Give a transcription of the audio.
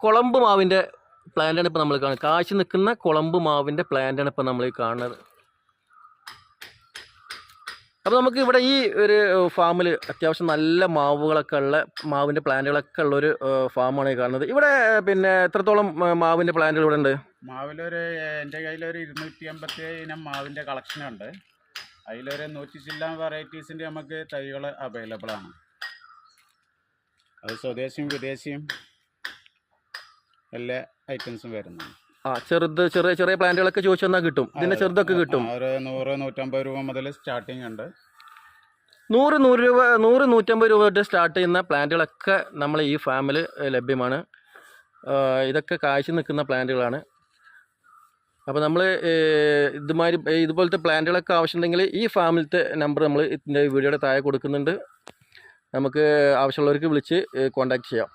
കുളമ്പ് മാവിൻ്റെ പ്ലാന്റാണ് ഇപ്പോൾ നമ്മൾ കാണുന്നത്. കാശി നിൽക്കുന്ന കുളമ്പ് മാവിൻ്റെ പ്ലാന്റാണ് ഇപ്പോൾ നമ്മൾ കാണുന്നത്. അപ്പോൾ നമുക്ക് ഇവിടെ ഈ ഒരു ഫാമിൽ അത്യാവശ്യം നല്ല മാവുകളൊക്കെ ഉള്ള മാവിൻ്റെ പ്ലാന്റുകളൊക്കെ ഉള്ളൊരു ഫാമാണ് കാണുന്നത്. ഇവിടെ പിന്നെ എത്രത്തോളം മാവിൻ്റെ പ്ലാന്റുകൾ ഇവിടെ ഉണ്ട്? മാവിലൊരു എൻ്റെ കയ്യിലൊരു 257 ഇനം മാവിൻ്റെ കളക്ഷനുണ്ട്. അതിലൊരു 100 ചില്ലാൻ വെറൈറ്റീസിൻ്റെ നമുക്ക് തൈകൾ അവൈലബിൾ ആണ്. അത് സ്വദേശിയും വിദേശിയും എല്ലാ ഐറ്റംസും വരുന്നതാണ്. ചെറിയ പ്ലാന്റുകളൊക്കെ ചോദിച്ചു വന്നാൽ കിട്ടും. ഇതിൻ്റെ ചെറുതൊക്കെ കിട്ടും. ഒരു 100-150 രൂപ മുതൽ സ്റ്റാർട്ടിങ് ഉണ്ട്. 100-150 രൂപ തൊട്ട് സ്റ്റാർട്ട് ചെയ്യുന്ന പ്ലാന്റുകളൊക്കെ നമ്മൾ ഈ ഫാമിൽ ലഭ്യമാണ്. ഇതൊക്കെ കാഴ്ച നിൽക്കുന്ന പ്ലാന്റുകളാണ്. അപ്പോൾ നമ്മൾ ഇതുപോലത്തെ പ്ലാന്റുകളൊക്കെ ആവശ്യമുണ്ടെങ്കിൽ ഈ ഫാമിലത്തെ നമ്പർ നമ്മൾ ഇതിൻ്റെ വീഡിയോയുടെ താഴെ കൊടുക്കുന്നുണ്ട്. നമുക്ക് ആവശ്യമുള്ളവർക്ക് വിളിച്ച് കോൺടാക്റ്റ് ചെയ്യാം.